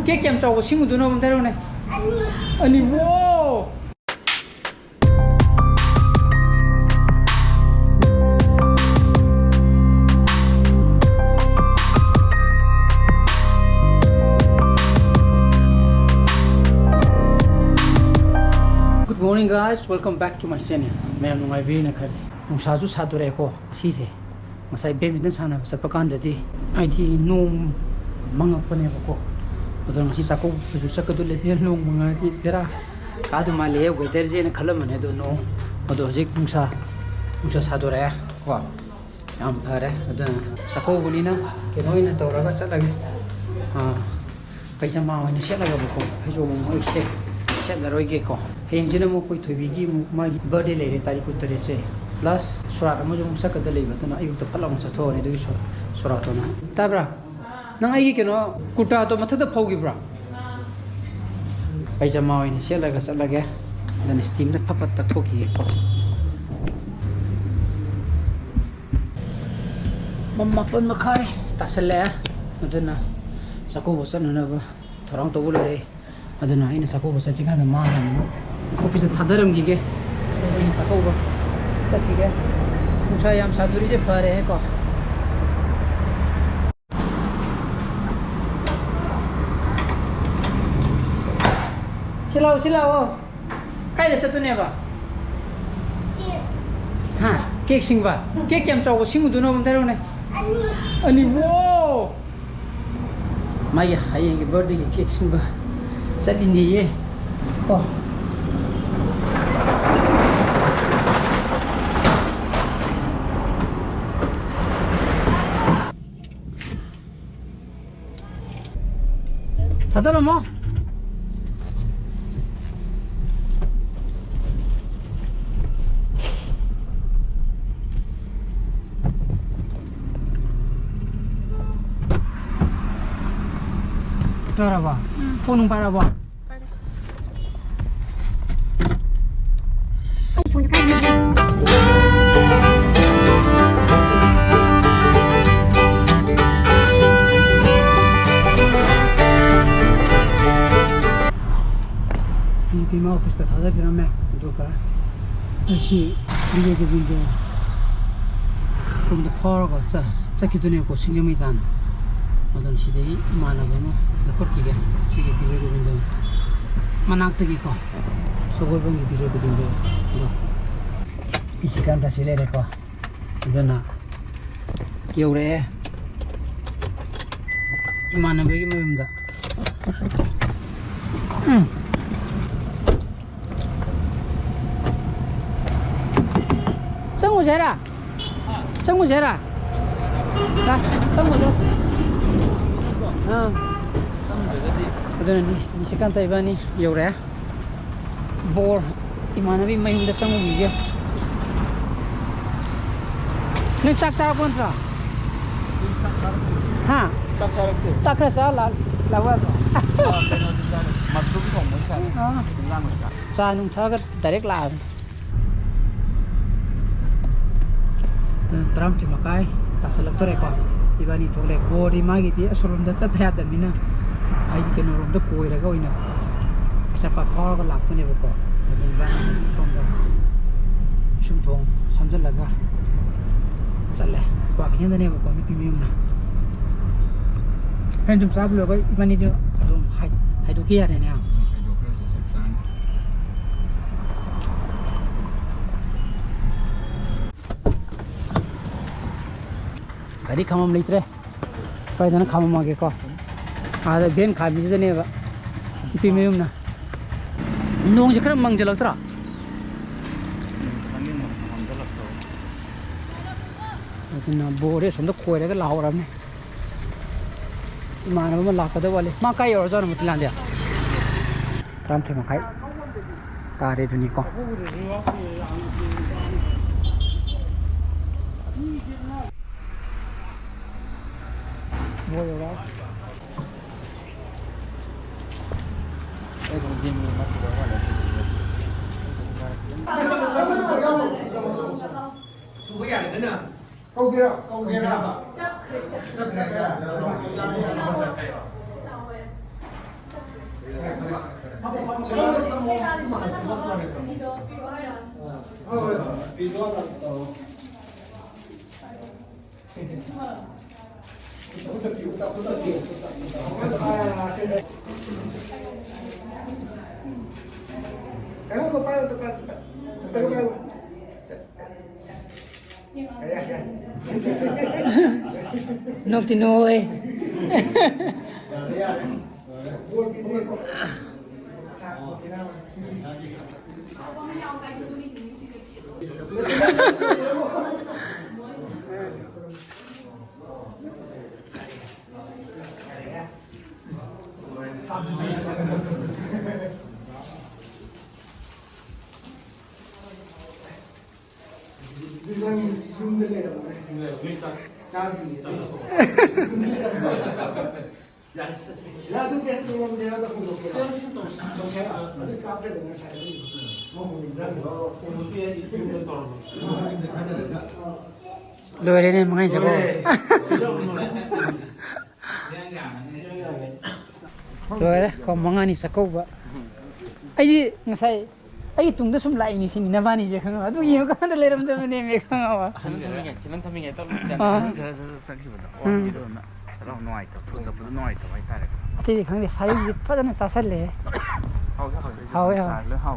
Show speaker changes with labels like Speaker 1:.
Speaker 1: Cái kem trâu xin một đứa nó thấy đâu này. Anh wow. Good morning guys, welcome back to my channel. मैं नूंगाई भी न कर नूं साजू साधु रहे को सीसे मसाई बैडमिंटन साना सब कान दे आईडी नूं मंगा पने को उधर मसी साको जो सकदु ले फिर नूं मंगा दी फिरा कादु माले वेदर जे न खलम ने दो नो अदो हजिक नूं साधु रहे को याम फरे अदो साको बुनी ना के नोई न तौरगा चलगे पैसा मा ने सेलगा बको फेजो मो से रोई के को हेंजिना मो कोई थोबीगी मा बर्थडे लेरे तारीख उतरे से प्लस सोरात म जो सकद लेबतना अयुक्त फलांग चथोने दुगी सोरातोना ताब्रा नंग आइगी केनो कुटा तो मथदा फौगिब्रा पैसा मा होइने सेलगा चलगे दन स्टीम द फपत तथोखि को मम्मा पन मखाय तासले अदना सको बसनना थोरांग तो बोले अदना इन सको बसति का मा ऑफिस थादरम गिगे इन सको सतिगे मुसा याम सादुरी जे फरे है को सिलाओ काय ले चतुने बा हां केक सिंगबा केक केम चाव सिंगु दुनो बम थारो ने अनि वो माय हायेंगे बर्थडे के केक सिंगबा सदिने ये को 다들 뭐 따라봐 폰은 바라봐 बीमा ऑफिस था था फिर मैं दुका ऐसी ये के बिंदु तुम तो फॉर को सकी दुनिया को सिंगमी दान अदन सिदे मानबनो लपर की गया सिगे बिजो के बिंदु मनाक तकी को सोगोल बंग बिजो के बिंदु इसी कांता सिले रे को जना योरे मानबे की मयमदा 정무 재라 자 정무 줘 어제는 이 시간 따위바니 요래 볼 이만하비 마인다 정무 이게 는 짝짝아 본다 하 짝그래서 라와도 मशरूम चा नुं थागा डायरेक्ट ला तराम चिमकाय तासलक तोरे को इबानी थोले बोडी मागी ती असुरुम द सथया दमिना आई के नोरम द कोइरगा ओइना पैसा पा फर का लागतने बको अदन बा सोमदा सुमथों समजलगा चले क्वा के दने बको मी पिमियुना हेन जुम साब लोग इबानी जो अदम हाइ दुकी याने ने गाड़ी खामम लेत्रे पाइदना खामम आगे को आदा बेन खाबि जने बा पिमेयुम ना नोंग जे खरा मंगजलक्तरा अदना बोरे संद खोइरेगा लाहौरमने मानव में लाकदे वाले मा काय और जन मतला दे राम थे मखाई तारे दुनी को 뭐야? นกที่น้อยเลยเลยเนี่ยมึงให้สักคนเลยเลยก็มึงอันนี้สักคนวะไอ้ที่งั้นใช่ไอ้ตรงนั้นสมไลนี่สินะบ้านนี่จะข้างว่าตัวยิ่งก็อันเดเลยมันจะมันเนี่ยข้างว่า
Speaker 2: ฉันทำยังไงต้องสักทีมันอ๋อยี่โดนนะเราหน่อยตัวพูดสับน้อยตัวไว้ใต้เลย
Speaker 1: ที่ข้างนี้ใช้ยึดเพราะฉะนั้นสาสันเลย
Speaker 2: เขาสารหรือเขา